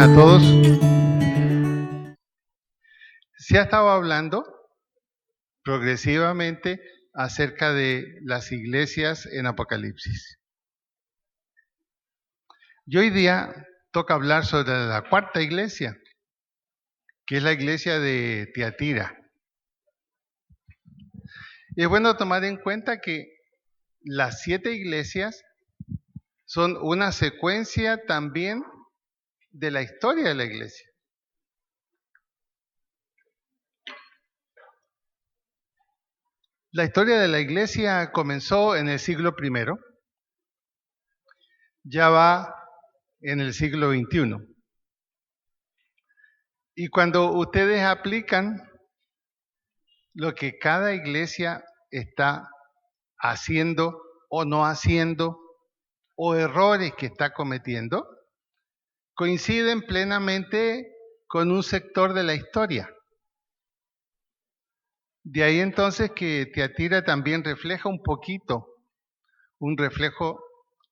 buenas a todos. Se ha estado hablando progresivamente acerca de las iglesias en Apocalipsis. Y hoy día toca hablar sobre la cuarta iglesia, que es la iglesia de Tiatira. Y es bueno tomar en cuenta que las 7 iglesias son una secuencia también de la historia de la iglesia. La historia de la iglesia comenzó en el siglo I, ya va en el siglo XXI. Y cuando ustedes aplican lo que cada iglesia está haciendo o no haciendo, o errores que está cometiendo, coinciden plenamente con un sector de la historia. De ahí entonces que Tiatira también refleja un poquito, un reflejo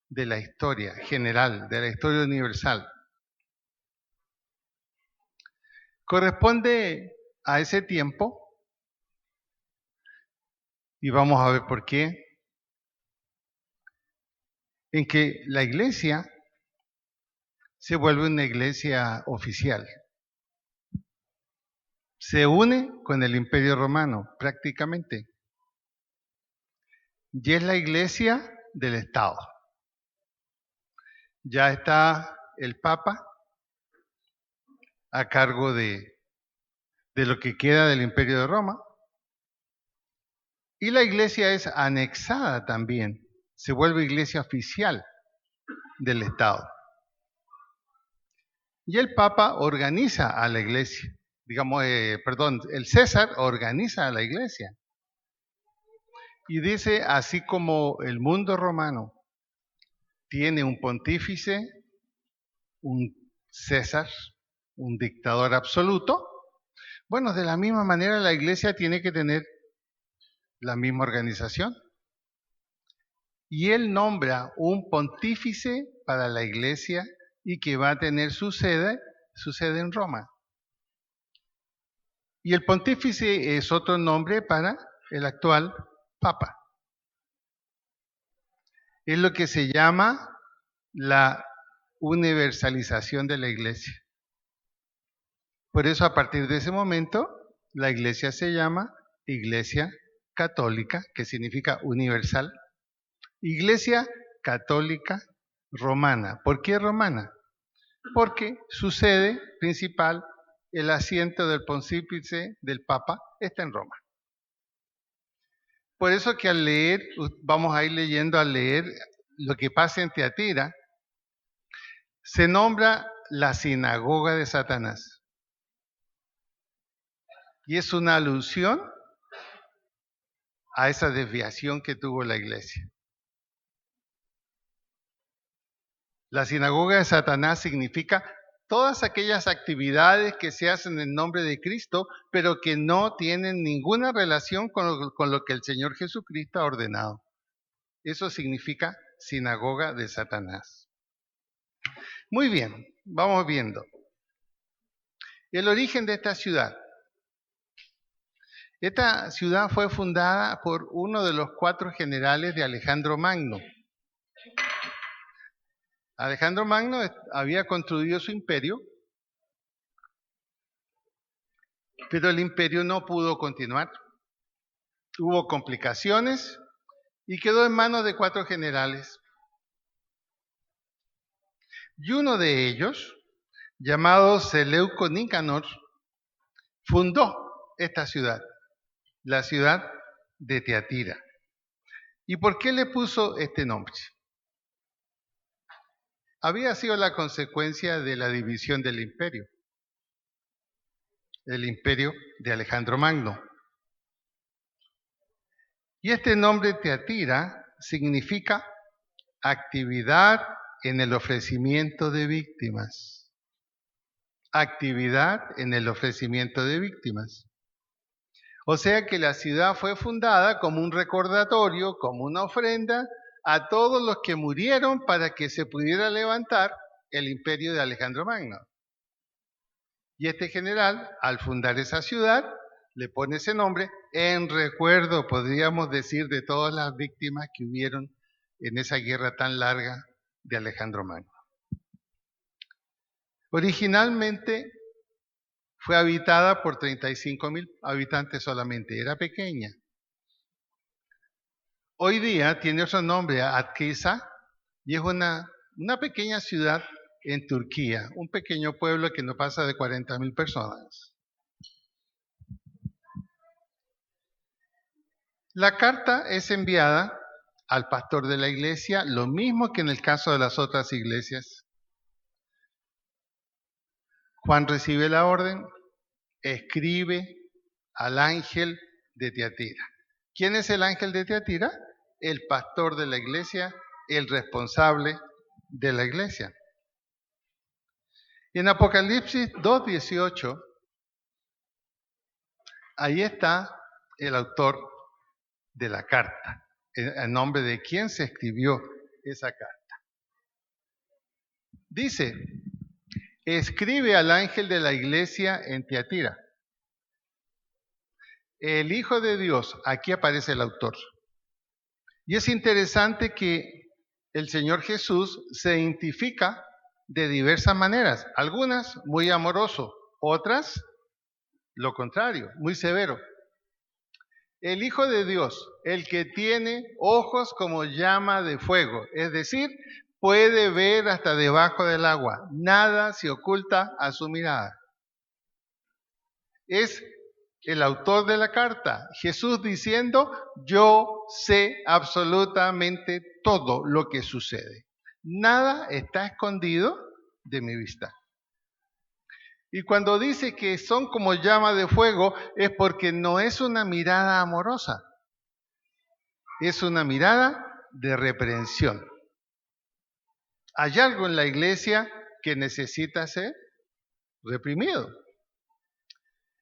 de la historia general, de la historia universal. Corresponde a ese tiempo, y vamos a ver por qué, en que la iglesia se vuelve una iglesia oficial. Se une con el Imperio Romano prácticamente. Y es la iglesia del Estado. Ya está el Papa a cargo de lo que queda del Imperio de Roma. Y la iglesia es anexada también. Se vuelve iglesia oficial del Estado. Y el Papa organiza a la iglesia. El César organiza a la iglesia. Y dice, así como el mundo romano tiene un pontífice, un César, un dictador absoluto, bueno, de la misma manera la iglesia tiene que tener la misma organización. Y él nombra un pontífice para la iglesia y que va a tener su sede en Roma. Y el pontífice es otro nombre para el actual Papa. Es lo que se llama la universalización de la iglesia. Por eso a partir de ese momento la iglesia se llama Iglesia Católica, que significa universal. Iglesia Católica Romana. ¿Por qué romana? Porque su sede principal, el asiento del pontífice del Papa, está en Roma. Por eso que al leer, vamos a ir leyendo al leer lo que pasa en Tiatira, se nombra la sinagoga de Satanás. Y es una alusión a esa desviación que tuvo la iglesia. La sinagoga de Satanás significa todas aquellas actividades que se hacen en nombre de Cristo, pero que no tienen ninguna relación con lo que el Señor Jesucristo ha ordenado. Eso significa sinagoga de Satanás. Muy bien, vamos viendo. El origen de esta ciudad. Esta ciudad fue fundada por uno de los 4 generales de Alejandro Magno. Alejandro Magno había construido su imperio, pero el imperio no pudo continuar. Hubo complicaciones y quedó en manos de 4 generales. Y uno de ellos, llamado Seleuco Nicanor, fundó esta ciudad, la ciudad de Tiatira. ¿Y por qué le puso este nombre? Había sido la consecuencia de la división del imperio, el imperio de Alejandro Magno. Y este nombre Tiatira significa actividad en el ofrecimiento de víctimas. Actividad en el ofrecimiento de víctimas. O sea que la ciudad fue fundada como un recordatorio, como una ofrenda a todos los que murieron para que se pudiera levantar el imperio de Alejandro Magno. Y este general, al fundar esa ciudad, le pone ese nombre en recuerdo, podríamos decir, de todas las víctimas que hubieron en esa guerra tan larga de Alejandro Magno. Originalmente fue habitada por 35.000 habitantes solamente, era pequeña. Hoy día tiene otro nombre, Atkisa, y es una pequeña ciudad en Turquía, un pequeño pueblo que no pasa de 40.000 personas. La carta es enviada al pastor de la iglesia, lo mismo que en el caso de las otras iglesias. Juan recibe la orden, escribe al ángel de Tiatira. ¿Quién es el ángel de Tiatira? El pastor de la iglesia, el responsable de la iglesia. En Apocalipsis 2:18, ahí está el autor de la carta, en nombre de quién se escribió esa carta. Dice, escribe al ángel de la iglesia en Tiatira. El Hijo de Dios, aquí aparece el autor. Y es interesante que el Señor Jesús se identifica de diversas maneras, algunas muy amoroso, otras lo contrario, muy severo. El Hijo de Dios, el que tiene ojos como llama de fuego, es decir, puede ver hasta debajo del agua, nada se oculta a su mirada. Es el autor de la carta, Jesús diciendo, yo sé absolutamente todo lo que sucede. Nada está escondido de mi vista. Y cuando dice que son como llama de fuego, es porque no es una mirada amorosa, es una mirada de reprensión. Hay algo en la iglesia que necesita ser reprimido.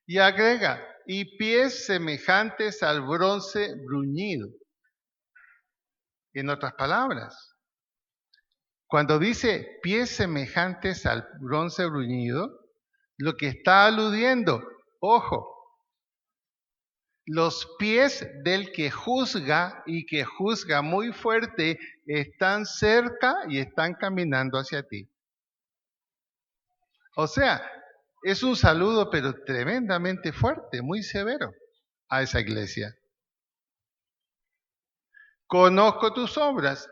Y agrega, y pies semejantes al bronce bruñido. En otras palabras, cuando dice pies semejantes al bronce bruñido, lo que está aludiendo, ojo, los pies del que juzga y que juzga muy fuerte están cerca y están caminando hacia ti. O sea, es un saludo pero tremendamente fuerte, muy severo a esa iglesia. Conozco tus obras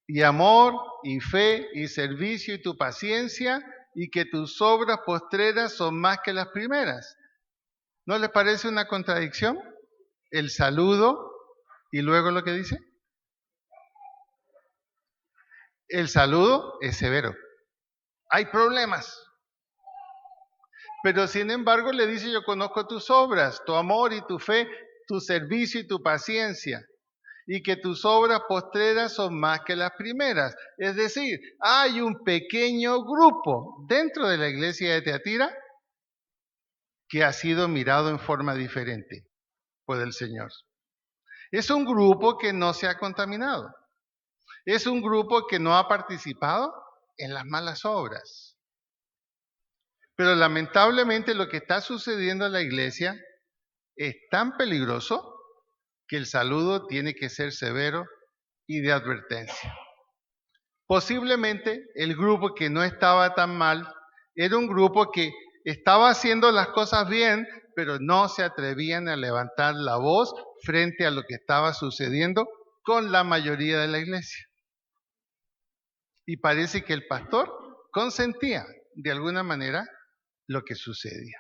y amor y fe y servicio y tu paciencia y que tus obras postreras son más que las primeras. ¿No les parece una contradicción? El saludo y luego lo que dice. El saludo es severo. Hay problemas. Pero sin embargo le dice, yo conozco tus obras, tu amor y tu fe, tu servicio y tu paciencia, y que tus obras postreras son más que las primeras. Es decir, hay un pequeño grupo dentro de la iglesia de Tiatira que ha sido mirado en forma diferente por el Señor. Es un grupo que no se ha contaminado. Es un grupo que no ha participado en las malas obras. Pero lamentablemente lo que está sucediendo en la iglesia es tan peligroso que el saludo tiene que ser severo y de advertencia. Posiblemente el grupo que no estaba tan mal era un grupo que estaba haciendo las cosas bien, pero no se atrevían a levantar la voz frente a lo que estaba sucediendo con la mayoría de la iglesia. Y parece que el pastor consentía de alguna manera lo que sucedía.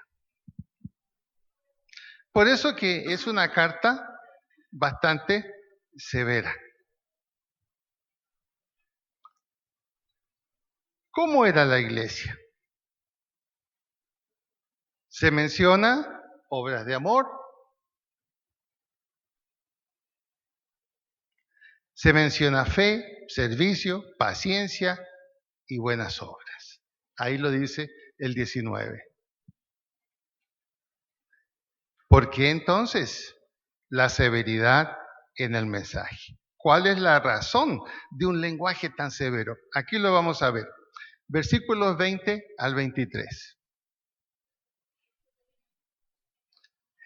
Por eso que es una carta bastante severa. ¿Cómo era la iglesia? Se menciona obras de amor, se menciona fe, servicio, paciencia y buenas obras. Ahí lo dice el 19. ¿Por qué entonces la severidad en el mensaje? ¿Cuál es la razón de un lenguaje tan severo? Aquí lo vamos a ver. versículos 20 al 23.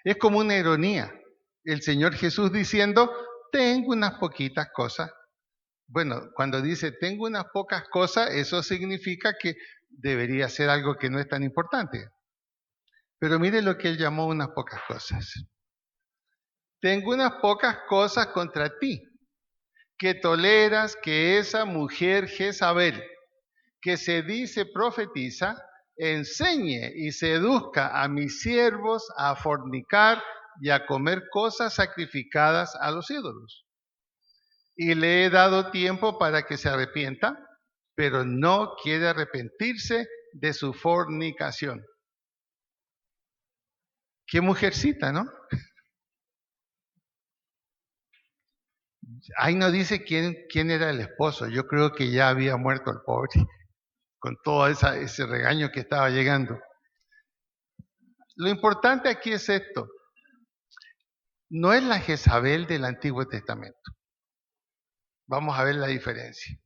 Es como una ironía. El Señor Jesús diciendo, tengo unas poquitas cosas. Bueno, cuando dice tengo unas pocas cosas, eso significa que debería ser algo que no es tan importante. Pero mire lo que él llamó unas pocas cosas. Tengo unas pocas cosas contra ti, que toleras que esa mujer Jezabel, que se dice profetiza, enseñe y seduzca a mis siervos a fornicar y a comer cosas sacrificadas a los ídolos. Y le he dado tiempo para que se arrepienta, pero no quiere arrepentirse de su fornicación. Qué mujercita, ¿no? Ahí no dice quién era el esposo. Yo creo que ya había muerto el pobre, con todo ese regaño que estaba llegando. Lo importante aquí es esto. No es la Jezabel del Antiguo Testamento. Vamos a ver la diferencia.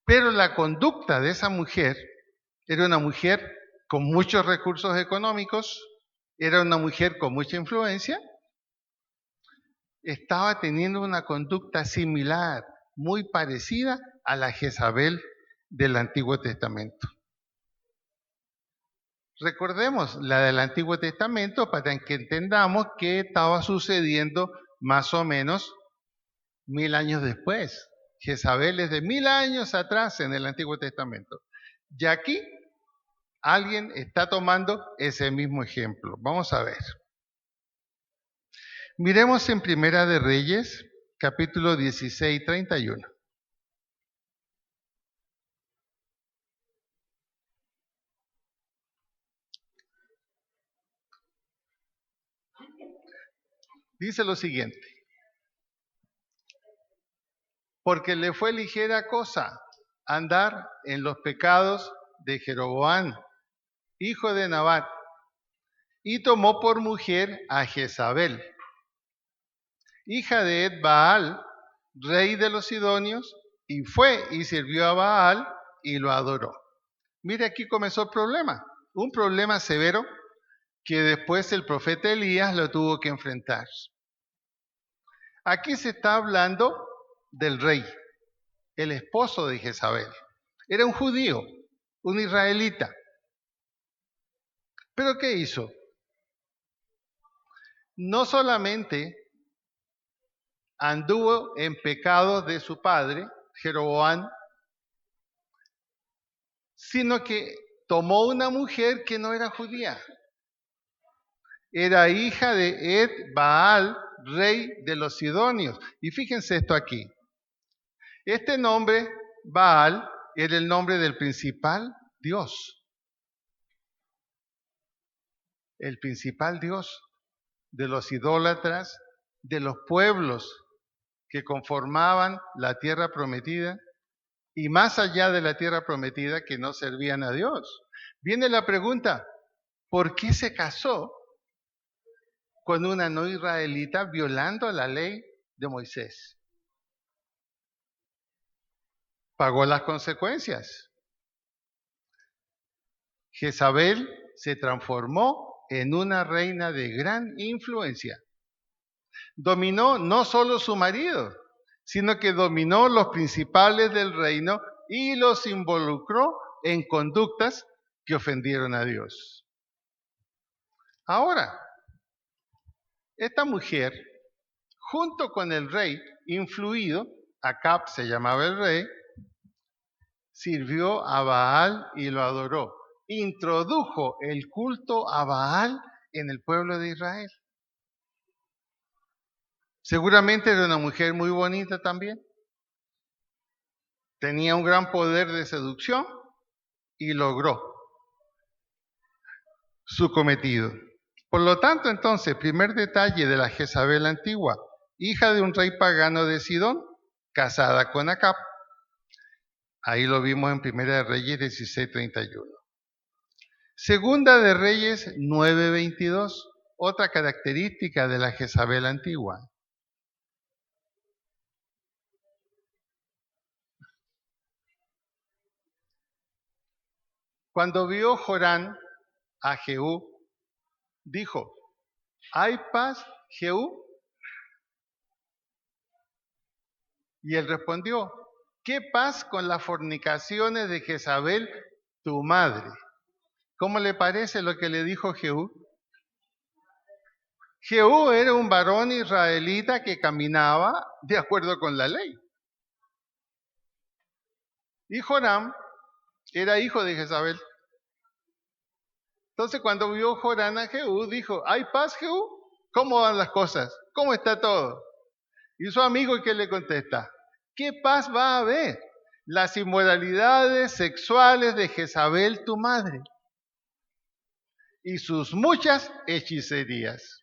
Pero la conducta de esa mujer era una mujer con muchos recursos económicos, era una mujer con mucha influencia, estaba teniendo una conducta similar, muy parecida a la Jezabel del Antiguo Testamento. Recordemos la del Antiguo Testamento para que entendamos qué estaba sucediendo más o menos 1000 años después. Jezabel es de 1000 años atrás en el Antiguo Testamento. Y aquí alguien está tomando ese mismo ejemplo. Vamos a ver. Miremos en Primera de Reyes, capítulo 16, 31. Dice lo siguiente. Porque le fue ligera cosa andar en los pecados de Jeroboam, hijo de Nabat, y tomó por mujer a Jezabel, hija de Ed-Baal, rey de los Sidonios, y fue y sirvió a Baal y lo adoró. Mire, aquí comenzó el problema, un problema severo que después el profeta Elías lo tuvo que enfrentar. Aquí se está hablando del rey, el esposo de Jezabel. Era un judío, un israelita. ¿Pero qué hizo? No solamente anduvo en pecado de su padre, Jeroboam, sino que tomó una mujer que no era judía. Era hija de Ed-Baal, rey de los Sidonios. Y fíjense esto aquí. Este nombre, Baal, era el nombre del principal dios. El principal dios de los idólatras, de los pueblos que conformaban la tierra prometida y más allá de la tierra prometida que no servían a Dios. Viene la pregunta, ¿por qué se casó con una no israelita violando la ley de Moisés? Pagó las consecuencias. Jezabel se transformó en una reina de gran influencia. Dominó no solo su marido, sino que dominó los principales del reino y los involucró en conductas que ofendieron a Dios. Ahora, esta mujer, junto con el rey influido, Acab se llamaba el rey, sirvió a Baal y lo adoró. Introdujo el culto a Baal en el pueblo de Israel. Seguramente era una mujer muy bonita también. Tenía un gran poder de seducción y logró su cometido. Por lo tanto, entonces, primer detalle de la Jezabel antigua, hija de un rey pagano de Sidón, casada con Acab. Ahí lo vimos en Primera de Reyes 16:31. Segunda de Reyes 9:22, otra característica de la Jezabel antigua. Cuando vio Jorán a Jehú, dijo, ¿hay paz, Jehú? Y él respondió, ¿qué paz con las fornicaciones de Jezabel, tu madre? ¿Cómo le parece lo que le dijo Jehú? Jehú era un varón israelita que caminaba de acuerdo con la ley. Y Joram era hijo de Jezabel. Entonces cuando vio Jorán a Jehú, dijo, ¿hay paz, Jehú? ¿Cómo van las cosas? ¿Cómo está todo? Y su amigo, ¿qué le contesta? ¿Qué paz va a haber? Las inmoralidades sexuales de Jezabel, tu madre, y sus muchas hechicerías.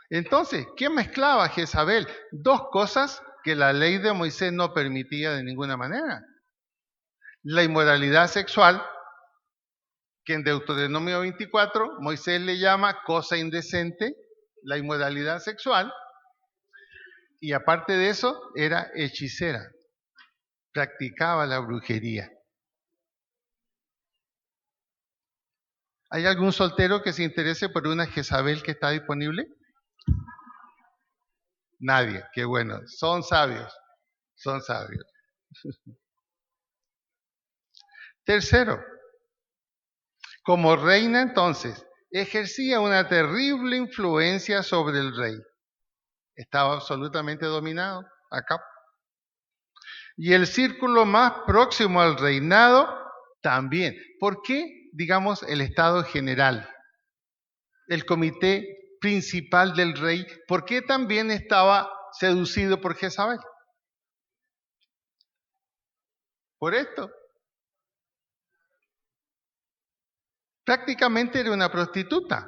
Entonces, ¿qué mezclaba Jezabel? Dos cosas que la ley de Moisés no permitía de ninguna manera. La inmoralidad sexual, que en Deuteronomio 24 Moisés le llama cosa indecente, la inmoralidad sexual, y aparte de eso era hechicera, practicaba la brujería. ¿Hay algún soltero que se interese por una Jezabel que está disponible? Nadie, qué bueno, son sabios, son sabios. Tercero, como reina entonces, ejercía una terrible influencia sobre el rey. Estaba absolutamente dominado acá. Y el círculo más próximo al reinado también. ¿Por qué, digamos, el Estado General, el comité principal del rey, por qué también estaba seducido por Jezabel? Por esto. Prácticamente era una prostituta.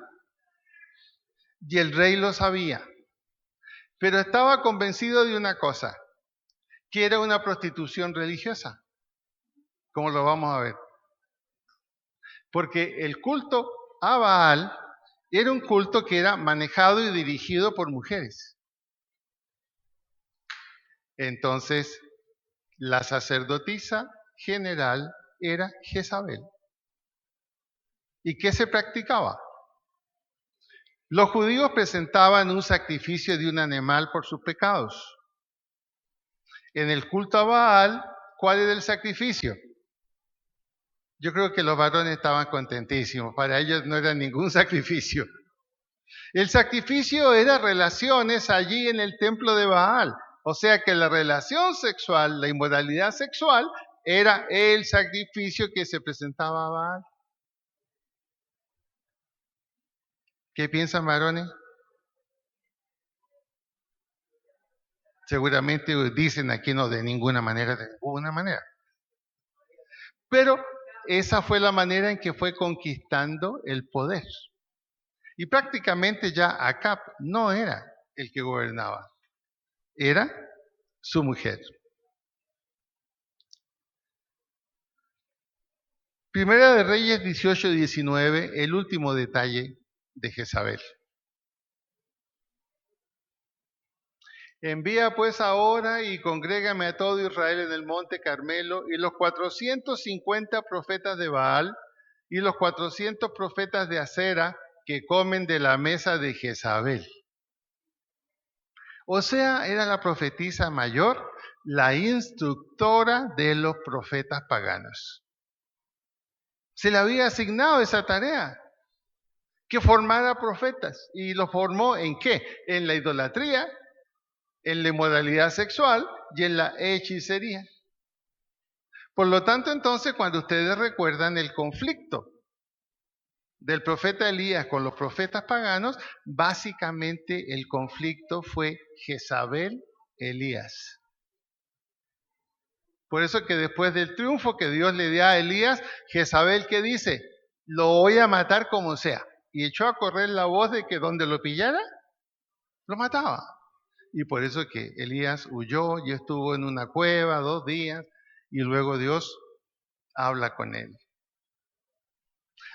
Y el rey lo sabía. Pero estaba convencido de una cosa, que era una prostitución religiosa, como lo vamos a ver. Porque el culto a Baal era un culto que era manejado y dirigido por mujeres. Entonces, la sacerdotisa general era Jezabel. ¿Y qué se practicaba? Los judíos presentaban un sacrificio de un animal por sus pecados. En el culto a Baal, ¿cuál era el sacrificio? Yo creo que los varones estaban contentísimos, para ellos no era ningún sacrificio. El sacrificio era relaciones allí en el templo de Baal. O sea que la relación sexual, la inmoralidad sexual, era el sacrificio que se presentaba a Baal. ¿Qué piensan, varones? Seguramente dicen aquí no, de ninguna manera, de ninguna manera. Pero esa fue la manera en que fue conquistando el poder. Y prácticamente ya Acab no era el que gobernaba, era su mujer. Primera de Reyes 18-19, el último detalle de Jezabel. Envía pues ahora y congrégame a todo Israel en el monte Carmelo y los 450 profetas de Baal y los 400 profetas de Acera que comen de la mesa de Jezabel. O sea, era la profetisa mayor, la instructora de los profetas paganos. Se le había asignado esa tarea, que formara profetas. ¿Y los formó en qué? En la idolatría, en la inmoralidad sexual y en la hechicería. Por lo tanto, entonces, cuando ustedes recuerdan el conflicto del profeta Elías con los profetas paganos, básicamente el conflicto fue Jezabel-Elías. Por eso que después del triunfo que Dios le dio a Elías, Jezabel, ¿qué dice? Lo voy a matar como sea. Y echó a correr la voz de que donde lo pillara, lo mataba. Y por eso que Elías huyó y estuvo en una cueva 2 días y luego Dios habla con él.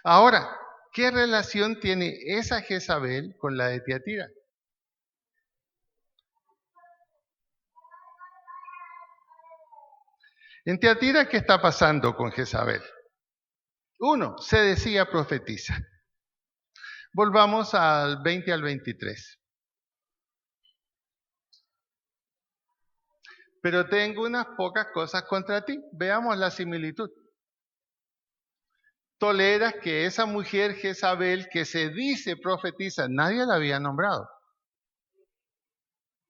Ahora, ¿qué relación tiene esa Jezabel con la de Tiatira? En Tiatira, ¿qué está pasando con Jezabel? Uno, se decía profetiza. Volvamos al 20 al 23. Pero tengo unas pocas cosas contra ti. Veamos la similitud. Toleras que esa mujer Jezabel que se dice profetiza, nadie la había nombrado.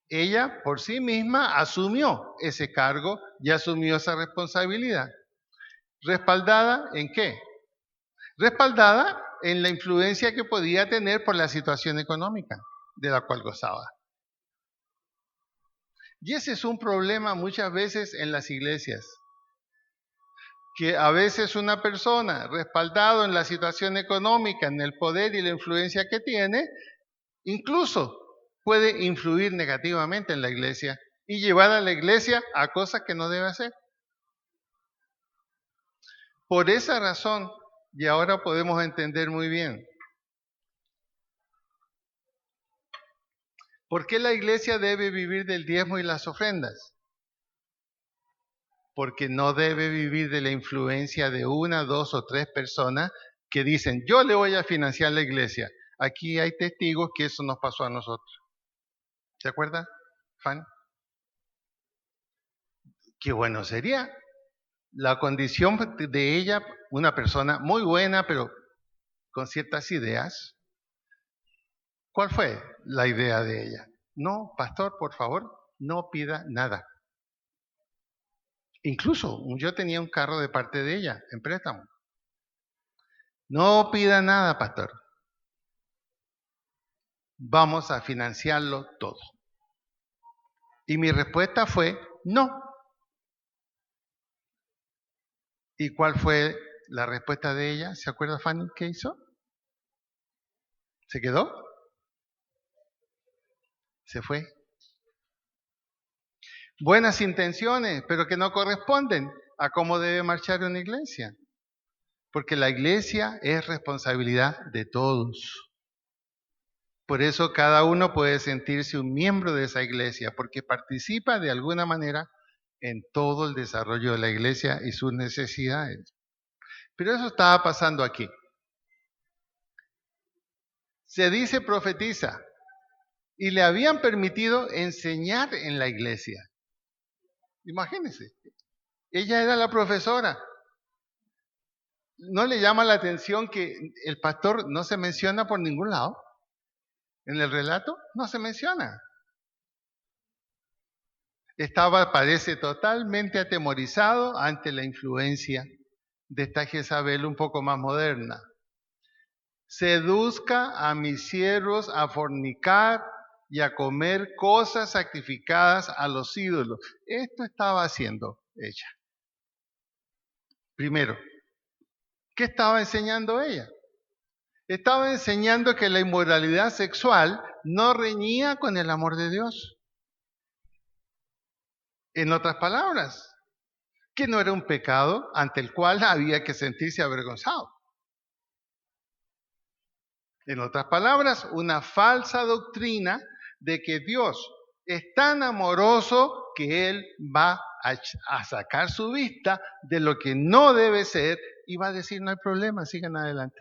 Ella por sí misma asumió ese cargo y asumió esa responsabilidad. ¿Respaldada en qué? Respaldada en la influencia que podía tener por la situación económica de la cual gozaba. Y ese es un problema muchas veces en las iglesias, que a veces una persona respaldado en la situación económica, en el poder y la influencia que tiene, incluso puede influir negativamente en la iglesia y llevar a la iglesia a cosas que no debe hacer. Por esa razón, y ahora podemos entender muy bien, ¿por qué la iglesia debe vivir del diezmo y las ofrendas? Porque no debe vivir de la influencia de una, dos o tres personas que dicen, yo le voy a financiar la iglesia. Aquí hay testigos que eso nos pasó a nosotros. ¿Se acuerda, Fan? Qué bueno sería la condición de ella, una persona muy buena, pero con ciertas ideas. ¿Cuál fue la idea de ella? No, pastor, por favor, no pida nada. Incluso yo tenía un carro de parte de ella en préstamo. No pida nada, pastor. Vamos a financiarlo todo. Y mi respuesta fue no. ¿Y cuál fue la respuesta de ella? ¿Se acuerda Fanny qué hizo? ¿Se quedó? Se fue. Buenas intenciones, pero que no corresponden a cómo debe marchar una iglesia. Porque la iglesia es responsabilidad de todos. Por eso cada uno puede sentirse un miembro de esa iglesia, porque participa de alguna manera en todo el desarrollo de la iglesia y sus necesidades. Pero eso estaba pasando aquí. Se dice profetiza y le habían permitido enseñar en la iglesia. Imagínense, ella era la profesora. ¿No le llama la atención que el pastor no se menciona por ningún lado? En el relato no se menciona. Estaba, parece, totalmente atemorizado ante la influencia de esta Jezabel un poco más moderna. Seduzca a mis siervos a fornicar y a comer cosas sacrificadas a los ídolos. Esto estaba haciendo ella. Primero, ¿qué estaba enseñando ella? Estaba enseñando que la inmoralidad sexual no reñía con el amor de Dios. En otras palabras, que no era un pecado ante el cual había que sentirse avergonzado. En otras palabras, una falsa doctrina de que Dios es tan amoroso que Él va a sacar su vista de lo que no debe ser y va a decir no hay problema, sigan adelante.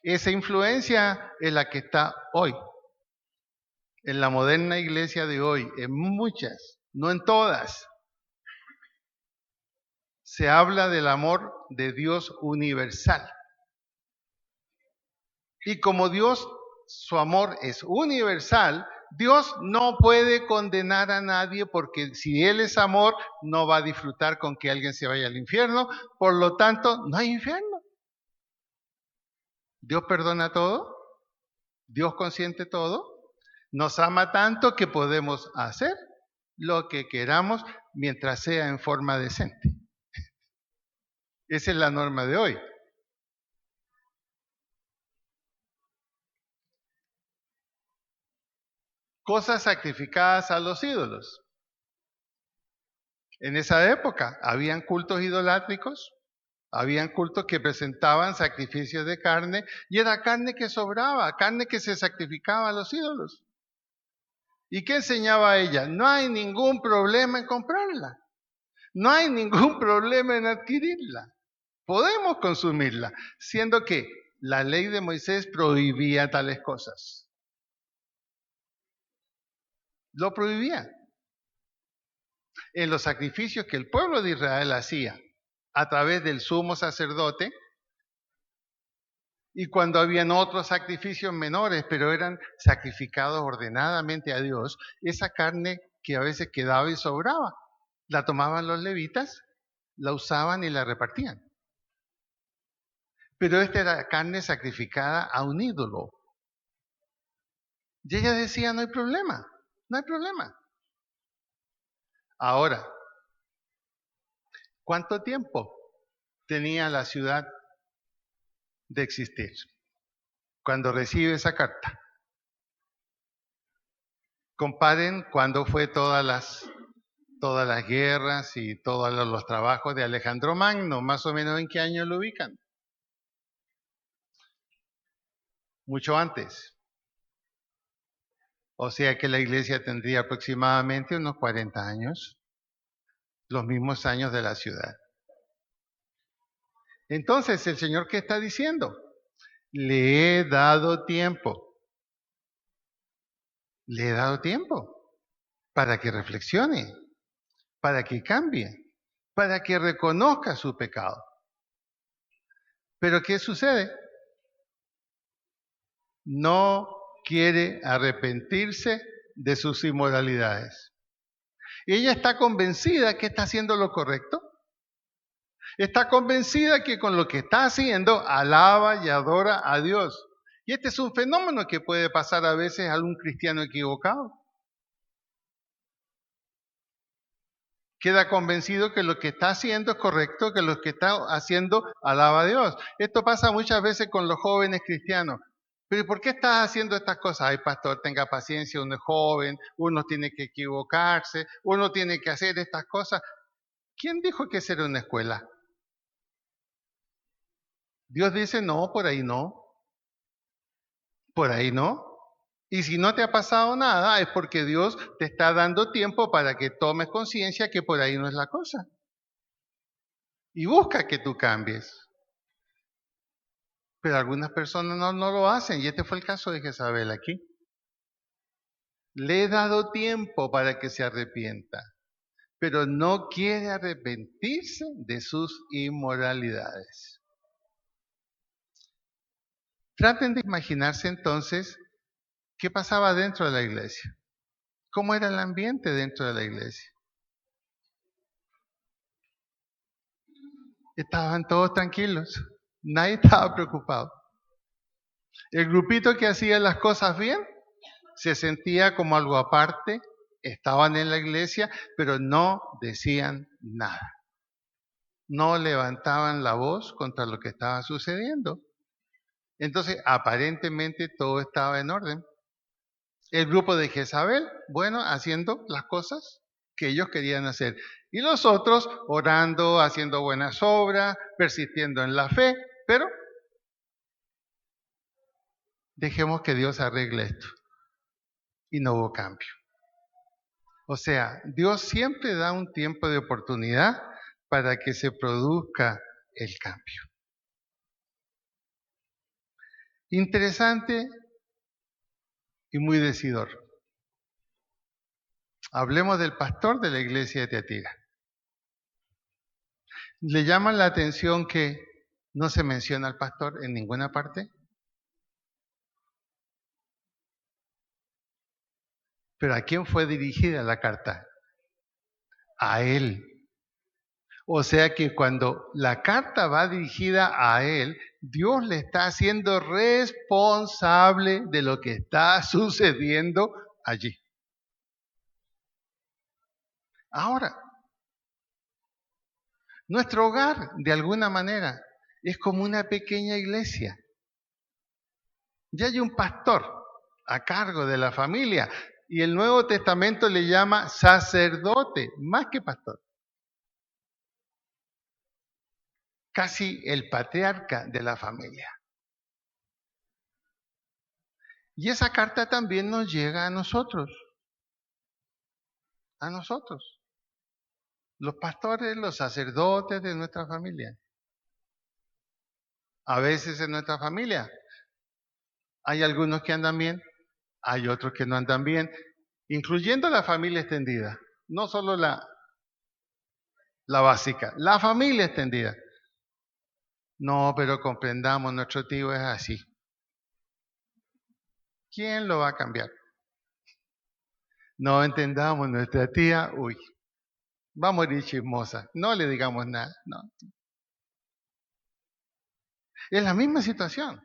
Esa influencia es la que está hoy, en la moderna iglesia de hoy, en muchas, no en todas. Se habla del amor de Dios universal. Y como Dios, su amor es universal, Dios no puede condenar a nadie porque si Él es amor, no va a disfrutar con que alguien se vaya al infierno. Por lo tanto, no hay infierno. Dios perdona todo, Dios consiente todo, nos ama tanto que podemos hacer lo que queramos mientras sea en forma decente. Esa es la norma de hoy. Cosas sacrificadas a los ídolos. En esa época habían cultos idolátricos, habían cultos que presentaban sacrificios de carne y era carne que sobraba, carne que se sacrificaba a los ídolos. ¿Y qué enseñaba ella? No hay ningún problema en comprarla. No hay ningún problema en adquirirla. Podemos consumirla, siendo que la ley de Moisés prohibía tales cosas. Lo prohibía. En los sacrificios que el pueblo de Israel hacía a través del sumo sacerdote, y cuando habían otros sacrificios menores, pero eran sacrificados ordenadamente a Dios, esa carne que a veces quedaba y sobraba, la tomaban los levitas, la usaban y la repartían. Pero esta era carne sacrificada a un ídolo. Y ella decía, no hay problema, no hay problema. Ahora, ¿cuánto tiempo tenía la ciudad de existir cuando recibe esa carta? Comparen cuándo fue todas las guerras y todos los trabajos de Alejandro Magno, más o menos en qué año lo ubican. Mucho antes. O sea que la iglesia tendría aproximadamente unos 40 años, los mismos años de la ciudad. Entonces, el Señor, ¿qué está diciendo? Le he dado tiempo. Le he dado tiempo para que reflexione, para que cambie, para que reconozca su pecado. Pero ¿qué sucede? No quiere arrepentirse de sus inmoralidades. Ella está convencida que está haciendo lo correcto. Está convencida que con lo que está haciendo alaba y adora a Dios. Y este es un fenómeno que puede pasar a veces a algún cristiano equivocado. Queda convencido que lo que está haciendo es correcto, que lo que está haciendo alaba a Dios. Esto pasa muchas veces con los jóvenes cristianos. Pero ¿por qué estás haciendo estas cosas? Ay, pastor, tenga paciencia, uno es joven, uno tiene que equivocarse, uno tiene que hacer estas cosas. ¿Quién dijo que esa era una escuela? Dios dice, no, por ahí no, por ahí no. Y si no te ha pasado nada, es porque Dios te está dando tiempo para que tomes conciencia que por ahí no es la cosa. Y busca que tú cambies. Pero algunas personas no lo hacen, y este fue el caso de Jezabel aquí. Le he dado tiempo para que se arrepienta, pero no quiere arrepentirse de sus inmoralidades. Traten de imaginarse entonces qué pasaba dentro de la iglesia, cómo era el ambiente dentro de la iglesia. Estaban todos tranquilos, nadie estaba preocupado. El grupito que hacía las cosas bien se sentía como algo aparte, estaban en la iglesia, pero no decían nada. No levantaban la voz contra lo que estaba sucediendo. Entonces, aparentemente todo estaba en orden. El grupo de Jezabel, bueno, haciendo las cosas que ellos querían hacer. Y los otros orando, haciendo buenas obras, persistiendo en la fe, pero dejemos que Dios arregle esto. Y no hubo cambio. O sea, Dios siempre da un tiempo de oportunidad para que se produzca el cambio. Interesante y muy decidor. Hablemos del pastor de la iglesia de Teatira. ¿Le llama la atención que no se menciona al pastor en ninguna parte? Pero ¿a quién fue dirigida la carta? A él. O sea que cuando la carta va dirigida a él, Dios le está haciendo responsable de lo que está sucediendo allí. Ahora, nuestro hogar, de alguna manera, es como una pequeña iglesia. Ya hay un pastor a cargo de la familia y el Nuevo Testamento le llama sacerdote, más que pastor. Casi el patriarca de la familia. Y esa carta también nos llega a nosotros. A nosotros. Los pastores, los sacerdotes de nuestra familia. A veces en nuestra familia hay algunos que andan bien, hay otros que no andan bien, incluyendo la familia extendida, no solo la básica, la familia extendida. No, pero comprendamos, nuestro tío es así. ¿Quién lo va a cambiar? No entendamos, nuestra tía, uy, va a morir chismosa. No le digamos nada, no. Es la misma situación.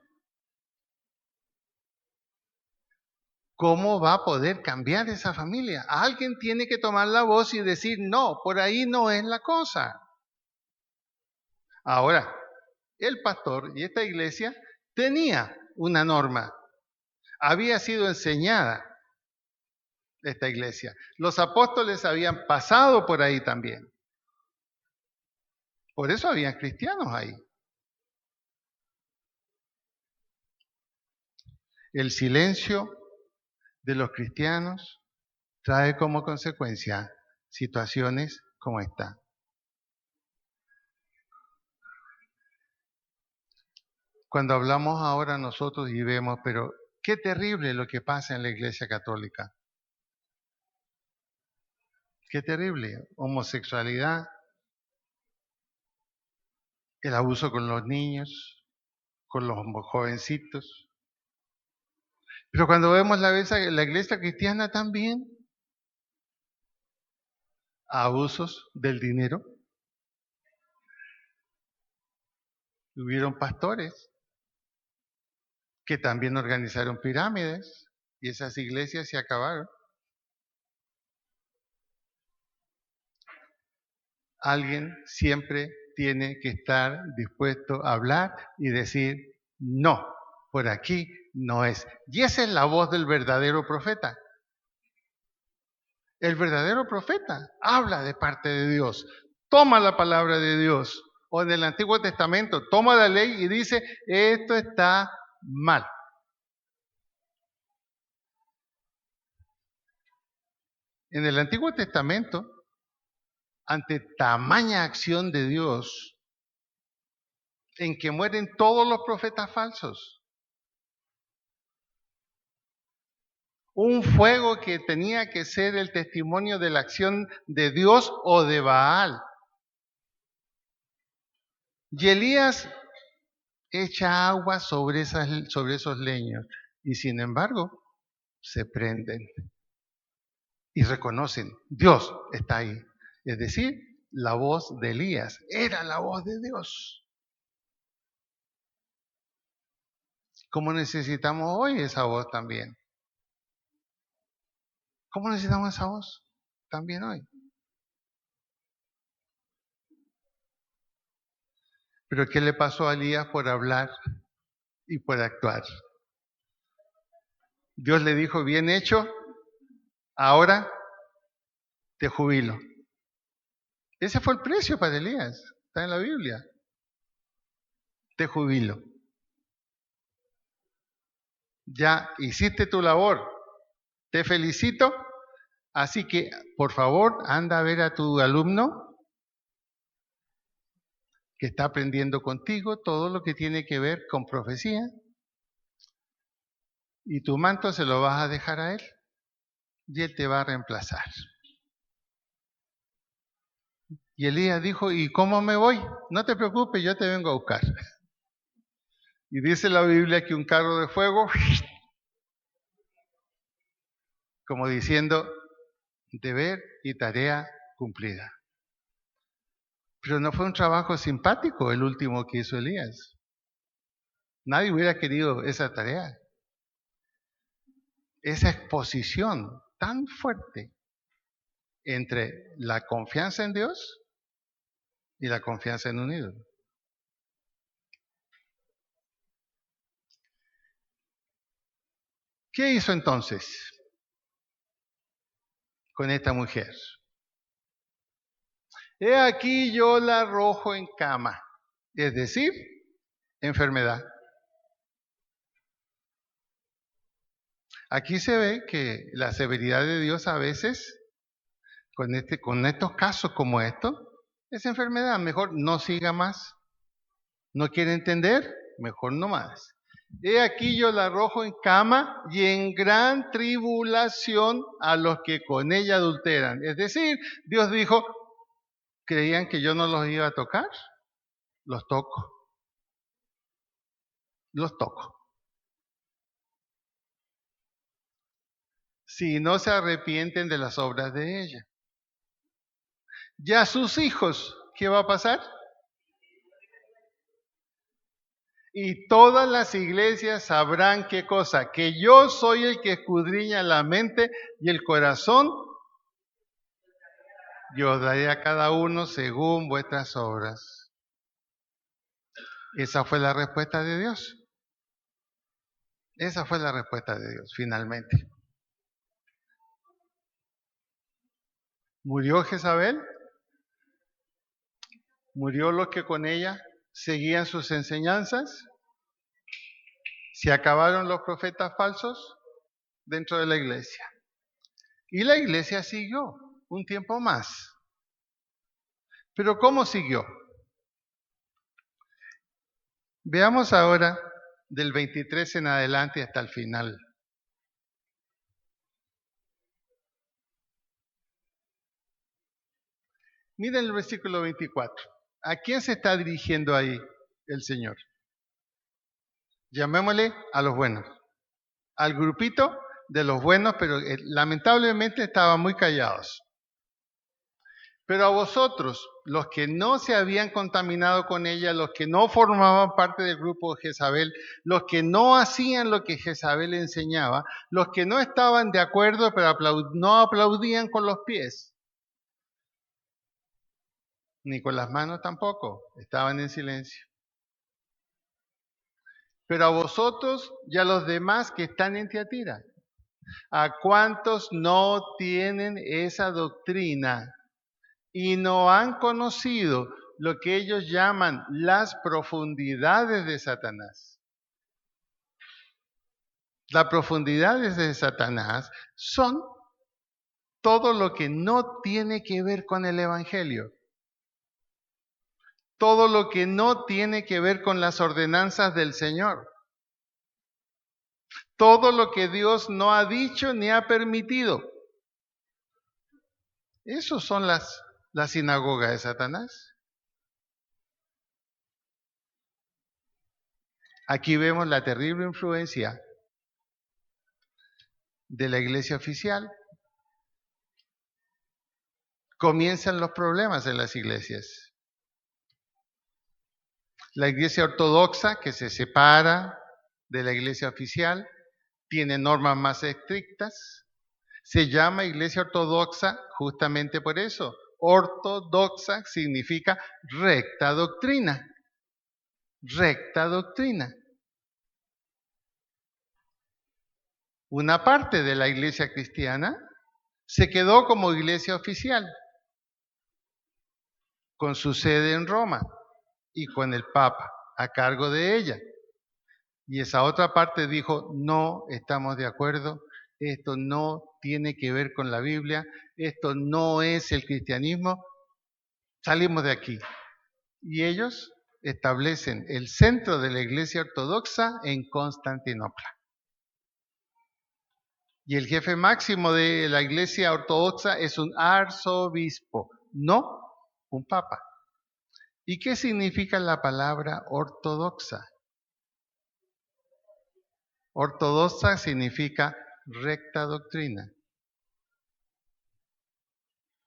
¿Cómo va a poder cambiar esa familia? Alguien tiene que tomar la voz y decir, no, por ahí no es la cosa. Ahora, el pastor y esta iglesia tenía una norma, había sido enseñada esta iglesia. Los apóstoles habían pasado por ahí también. Por eso habían cristianos ahí. El silencio de los cristianos trae como consecuencia situaciones como esta. Cuando hablamos ahora nosotros y vemos, pero qué terrible lo que pasa en la Iglesia Católica. Qué terrible. Homosexualidad, el abuso con los niños, con los jovencitos. Pero cuando vemos la Iglesia cristiana también, abusos del dinero. Hubieron pastores que también organizaron pirámides y esas iglesias se acabaron. Alguien siempre tiene que estar dispuesto a hablar y decir, no, por aquí no es. Y esa es la voz del verdadero profeta. El verdadero profeta habla de parte de Dios, toma la palabra de Dios, o en el Antiguo Testamento toma la ley y dice, esto está mal. En el Antiguo Testamento, ante tamaña acción de Dios, en que mueren todos los profetas falsos, un fuego que tenía que ser el testimonio de la acción de Dios o de Baal. Y Elías echa agua sobre esos leños y sin embargo se prenden y reconocen, Dios está ahí. Es decir, la voz de Elías era la voz de Dios. ¿Cómo necesitamos hoy esa voz también? ¿Cómo necesitamos esa voz también hoy? Pero ¿qué le pasó a Elías por hablar y por actuar? Dios le dijo, bien hecho, ahora te jubilo. Ese fue el precio para Elías, está en la Biblia. Te jubilo. Ya hiciste tu labor, te felicito, así que por favor anda a ver a tu alumno que está aprendiendo contigo todo lo que tiene que ver con profecía y tu manto se lo vas a dejar a él y él te va a reemplazar. Y Elías dijo, ¿y cómo me voy? No te preocupes, yo te vengo a buscar. Y dice la Biblia que un carro de fuego, como diciendo, deber y tarea cumplida. Pero no fue un trabajo simpático el último que hizo Elías. Nadie hubiera querido esa tarea. Esa exposición tan fuerte entre la confianza en Dios y la confianza en un ídolo. ¿Qué hizo entonces con esta mujer? He aquí yo la arrojo en cama, es decir, enfermedad. Aquí se ve que la severidad de Dios a veces con estos casos como estos, esa enfermedad, mejor no siga más. ¿No quiere entender? Mejor no más. He aquí yo la arrojo en cama y en gran tribulación a los que con ella adulteran. Es decir, Dios dijo, creían que yo no los iba a tocar, los toco, los toco. Si no se arrepienten de las obras de ella. Ya sus hijos, ¿qué va a pasar? Y todas las iglesias sabrán qué cosa, que yo soy el que escudriña la mente y el corazón, y os daré a cada uno según vuestras obras. Esa fue la respuesta de Dios. Esa fue la respuesta de Dios, finalmente. Murió Jezabel, murió los que con ella seguían sus enseñanzas, se acabaron los profetas falsos dentro de la iglesia. Y la iglesia siguió un tiempo más. Pero ¿cómo siguió? Veamos ahora del 23 en adelante hasta el final. Miren el versículo 24. ¿A quién se está dirigiendo ahí el Señor? Llamémosle a los buenos. Al grupito de los buenos, pero lamentablemente estaban muy callados. Pero a vosotros, los que no se habían contaminado con ella, los que no formaban parte del grupo de Jezabel, los que no hacían lo que Jezabel enseñaba, los que no estaban de acuerdo pero no aplaudían con los pies, ni con las manos tampoco, estaban en silencio. Pero a vosotros y a los demás que están en Tiatira, ¿a cuántos no tienen esa doctrina y no han conocido lo que ellos llaman las profundidades de Satanás? Las profundidades de Satanás son todo lo que no tiene que ver con el Evangelio, todo lo que no tiene que ver con las ordenanzas del Señor, todo lo que Dios no ha dicho ni ha permitido. Esos son las sinagogas de Satanás. Aquí vemos la terrible influencia de la iglesia oficial. Comienzan los problemas en las iglesias. La iglesia ortodoxa, que se separa de la iglesia oficial, tiene normas más estrictas. Se llama iglesia ortodoxa justamente por eso. Ortodoxa significa recta doctrina. Recta doctrina. Una parte de la iglesia cristiana se quedó como iglesia oficial, con su sede en Roma y con el Papa a cargo de ella. Y esa otra parte dijo, no estamos de acuerdo, esto no tiene que ver con la Biblia, esto no es el cristianismo, salimos de aquí. Y ellos establecen el centro de la iglesia ortodoxa en Constantinopla. Y el jefe máximo de la iglesia ortodoxa es un arzobispo, no un papa. ¿Y qué significa la palabra ortodoxa? Ortodoxa significa recta doctrina.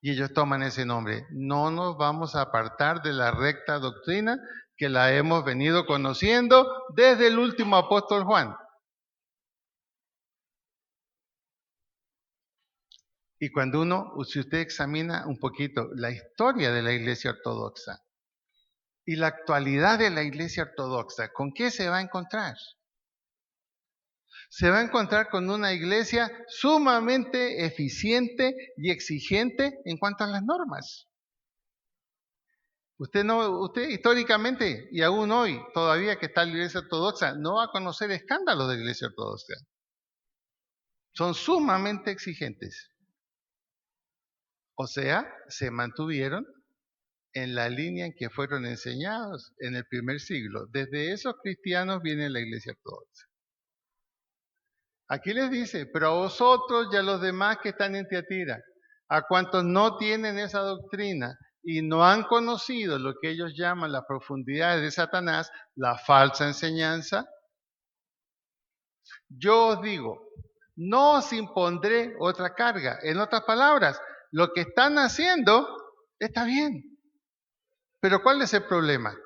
Y ellos toman ese nombre. No nos vamos a apartar de la recta doctrina que la hemos venido conociendo desde el último apóstol Juan. Y si usted examina un poquito la historia de la iglesia ortodoxa y la actualidad de la iglesia ortodoxa, ¿con qué se va a encontrar? Se va a encontrar con una iglesia sumamente eficiente y exigente en cuanto a las normas. Usted históricamente y aún hoy, todavía que está la iglesia ortodoxa, no va a conocer escándalos de la iglesia ortodoxa. Son sumamente exigentes. O sea, se mantuvieron en la línea en que fueron enseñados en el primer siglo. Desde esos cristianos viene la Iglesia ortodoxa. Aquí les dice, pero a vosotros y a los demás que están en Tiatira, a cuantos no tienen esa doctrina y no han conocido lo que ellos llaman las profundidades de Satanás, la falsa enseñanza, yo os digo, no os impondré otra carga. En otras palabras, lo que están haciendo está bien. Pero ¿cuál es el problema?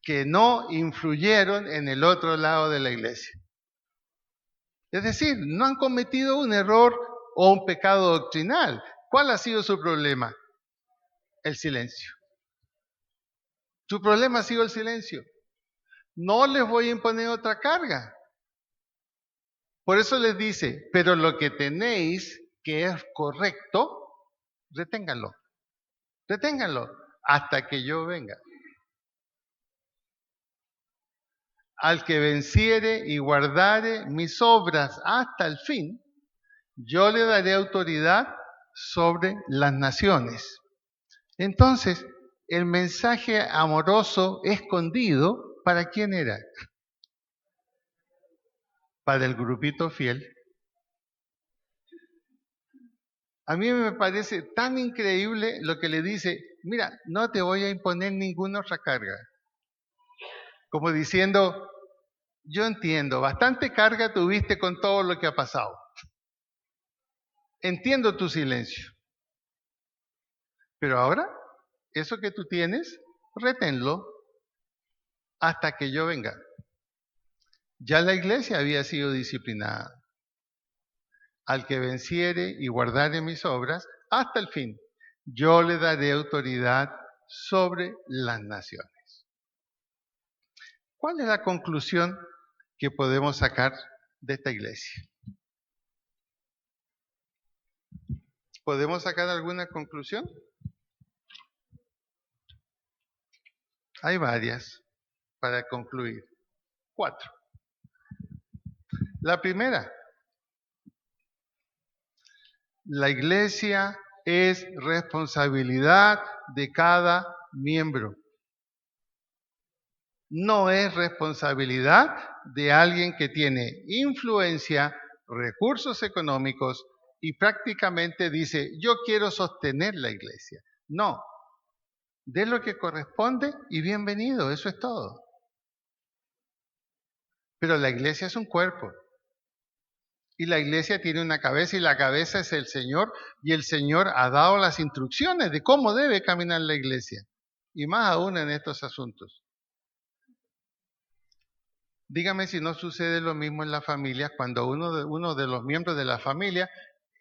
Que no influyeron en el otro lado de la iglesia. Es decir, no han cometido un error o un pecado doctrinal. ¿Cuál ha sido su problema? El silencio. Su problema ha sido el silencio. No les voy a imponer otra carga. Por eso les dice, pero lo que tenéis que es correcto, reténganlo. Reténganlo hasta que yo venga. Al que venciere y guardare mis obras hasta el fin, yo le daré autoridad sobre las naciones. Entonces, el mensaje amoroso escondido, ¿para quién era? Para el grupito fiel. A mí me parece tan increíble lo que le dice, mira, no te voy a imponer ninguna otra carga. Como diciendo, yo entiendo, bastante carga tuviste con todo lo que ha pasado. Entiendo tu silencio. Pero ahora, eso que tú tienes, reténlo hasta que yo venga. Ya la iglesia había sido disciplinada. Al que venciere y guardare mis obras, hasta el fin, yo le daré autoridad sobre las naciones. ¿Cuál es la conclusión que podemos sacar de esta iglesia? ¿Podemos sacar alguna conclusión? Hay varias para concluir. 4. La primera, la iglesia es responsabilidad de cada miembro. No es responsabilidad de alguien que tiene influencia, recursos económicos y prácticamente dice, yo quiero sostener la iglesia. No, de lo que corresponde y bienvenido, eso es todo. Pero la iglesia es un cuerpo. Y la iglesia tiene una cabeza y la cabeza es el Señor y el Señor ha dado las instrucciones de cómo debe caminar la iglesia. Y más aún en estos asuntos. Dígame si no sucede lo mismo en la familia cuando uno de los miembros de la familia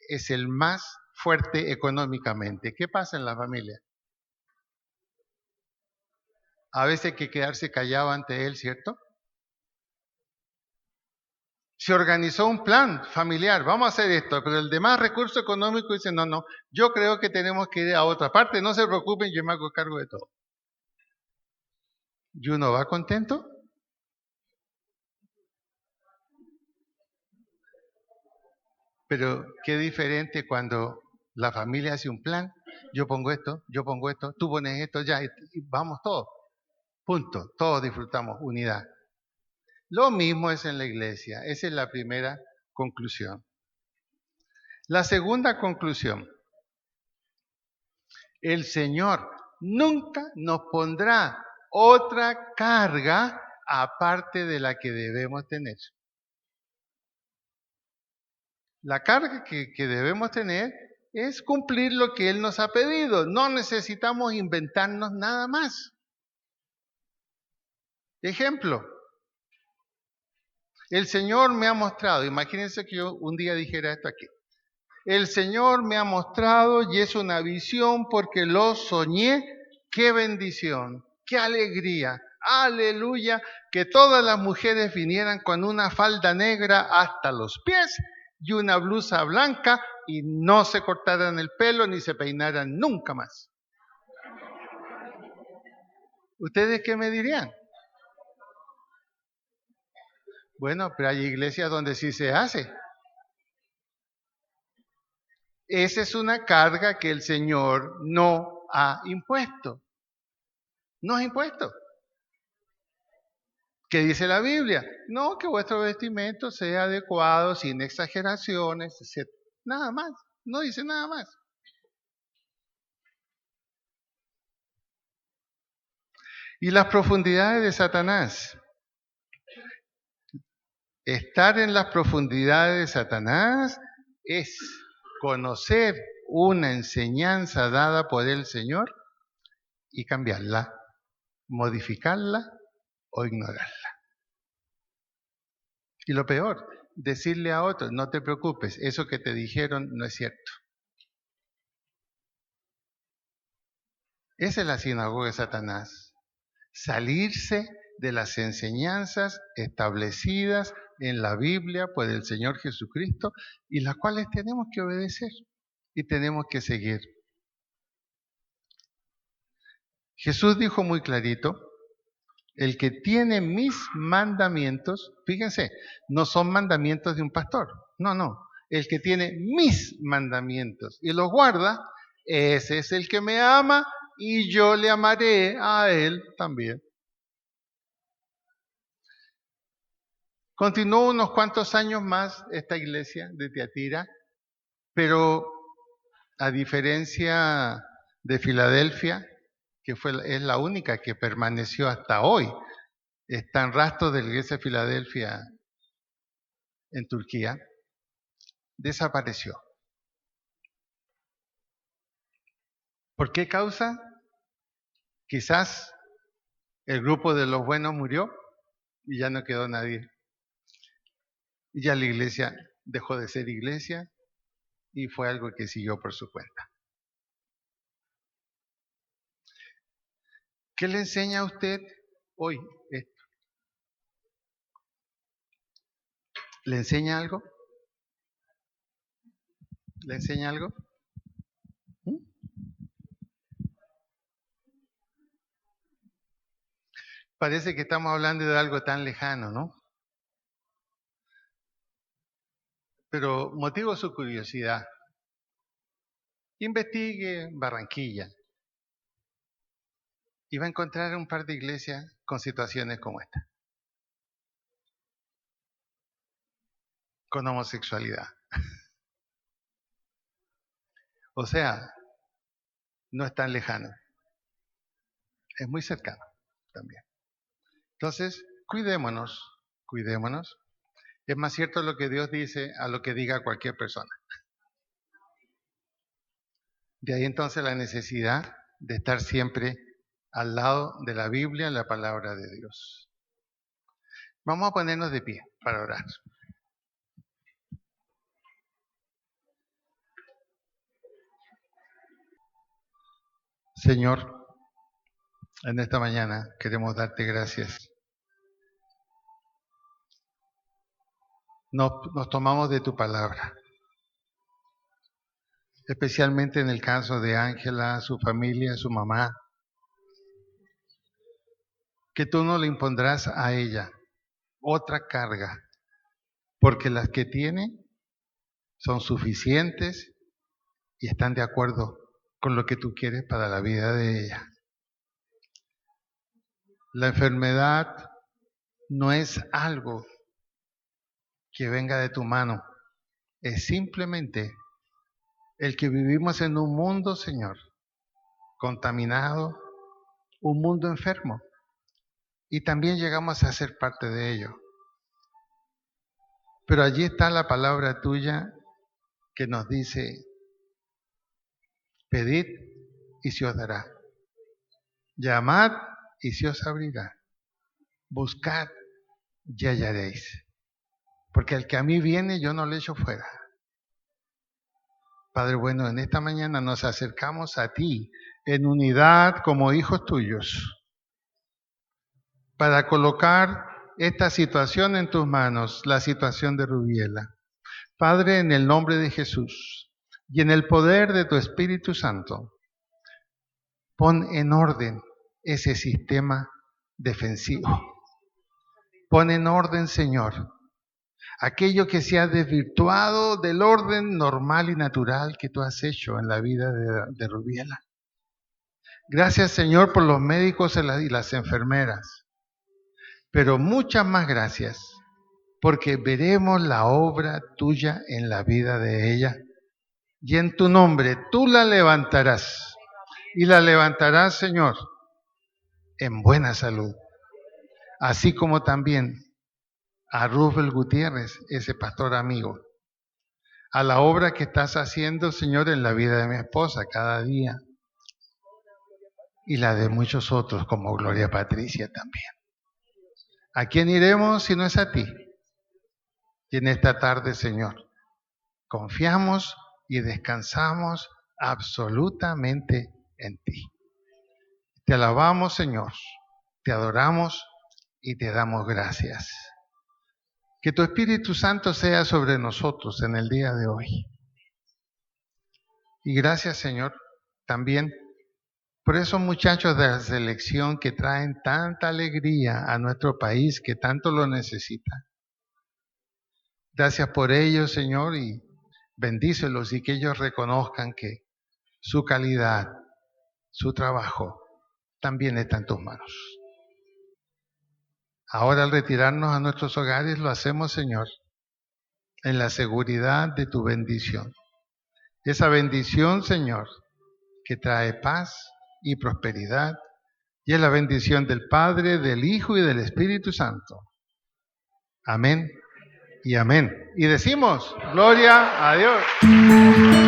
es el más fuerte económicamente. ¿Qué pasa en la familia? A veces hay que quedarse callado ante él, ¿cierto? Se organizó un plan familiar, vamos a hacer esto, pero el demás recurso económico dice, no, yo creo que tenemos que ir a otra parte, no se preocupen, yo me hago cargo de todo. ¿Y uno va contento? Pero qué diferente cuando la familia hace un plan, yo pongo esto, tú pones esto, ya, y vamos todos. Punto, todos disfrutamos unidad. Lo mismo es en la iglesia, esa es la primera conclusión. La segunda conclusión, el Señor nunca nos pondrá otra carga aparte de la que debemos tener. La carga que debemos tener es cumplir lo que Él nos ha pedido. No necesitamos inventarnos nada más. Ejemplo, el Señor me ha mostrado, imagínense que yo un día dijera esto aquí. El Señor me ha mostrado y es una visión porque lo soñé. ¡Qué bendición! ¡Qué alegría! ¡Aleluya! Que todas las mujeres vinieran con una falda negra hasta los pies y una blusa blanca y no se cortaran el pelo ni se peinaran nunca más. ¿Ustedes qué me dirían? Bueno, pero hay iglesias donde sí se hace. Esa es una carga que el Señor no ha impuesto. No ha impuesto. ¿Qué dice la Biblia? No, que vuestro vestimento sea adecuado, sin exageraciones, etc. Nada más. No dice nada más. Y las profundidades de Satanás. Estar en las profundidades de Satanás es conocer una enseñanza dada por el Señor y cambiarla, modificarla o ignorarla. Y lo peor, decirle a otros, no te preocupes, eso que te dijeron no es cierto. Esa es la sinagoga de Satanás. Salirse de las enseñanzas establecidas en la Biblia por el Señor Jesucristo y las cuales tenemos que obedecer y tenemos que seguir. Jesús dijo muy clarito, el que tiene mis mandamientos, fíjense, no son mandamientos de un pastor, no, el que tiene mis mandamientos y los guarda, ese es el que me ama y yo le amaré a él también. Continuó unos cuantos años más esta iglesia de Tiatira, pero a diferencia de Filadelfia, que es la única que permaneció hasta hoy, están rastros de la iglesia de Filadelfia en Turquía, desapareció. ¿Por qué causa? Quizás el grupo de los buenos murió y ya no quedó nadie. Y ya la iglesia dejó de ser iglesia y fue algo que siguió por su cuenta. ¿Qué le enseña a usted hoy esto? ¿Le enseña algo? ¿Le enseña algo? ¿Mm? Parece que estamos hablando de algo tan lejano, ¿no? Pero motivo su curiosidad. Investigue Barranquilla y va a encontrar un par de iglesias con situaciones como esta, con homosexualidad. O sea, no es tan lejano, es muy cercano también. Entonces, cuidémonos. Es más cierto lo que Dios dice a lo que diga cualquier persona. De ahí entonces la necesidad de estar siempre al lado de la Biblia, la palabra de Dios. Vamos a ponernos de pie para orar. Señor, en esta mañana queremos darte gracias. Nos tomamos de tu palabra, especialmente en el caso de Ángela, su familia, su mamá, que tú no le impondrás a ella otra carga, porque las que tiene son suficientes y están de acuerdo con lo que tú quieres para la vida de ella. La enfermedad no es algo que venga de tu mano, es simplemente el que vivimos en un mundo, Señor, contaminado, un mundo enfermo, y también llegamos a ser parte de ello. Pero allí está la palabra tuya que nos dice, pedid y se os dará, llamad y se os abrirá, buscad y hallaréis, porque el que a mí viene yo no le echo fuera. Padre bueno, en esta mañana nos acercamos a ti en unidad como hijos tuyos para colocar esta situación en tus manos, la situación de Rubiela. Padre, en el nombre de Jesús y en el poder de tu Espíritu Santo, pon en orden ese sistema defensivo. Pon en orden, Señor, aquello que se ha desvirtuado del orden normal y natural que tú has hecho en la vida de Rubiela. Gracias, Señor, por los médicos y las enfermeras, pero muchas más gracias, porque veremos la obra tuya en la vida de ella, y en tu nombre tú la levantarás, y la levantarás, Señor, en buena salud, así como también a Rubel Gutiérrez, ese pastor amigo, a la obra que estás haciendo, Señor, en la vida de mi esposa cada día, y la de muchos otros, como Gloria Patricia también. ¿A quién iremos si no es a ti? Y en esta tarde, Señor, confiamos y descansamos absolutamente en ti. Te alabamos, Señor, te adoramos y te damos gracias. Que tu Espíritu Santo sea sobre nosotros en el día de hoy. Y gracias, Señor, también por esos muchachos de la selección que traen tanta alegría a nuestro país, que tanto lo necesita. Gracias por ellos, Señor, y bendícelos y que ellos reconozcan que su calidad, su trabajo, también está en tus manos. Ahora, al retirarnos a nuestros hogares, lo hacemos, Señor, en la seguridad de tu bendición. Esa bendición, Señor, que trae paz y prosperidad, y es la bendición del Padre, del Hijo y del Espíritu Santo. Amén y amén. Y decimos, gloria a Dios.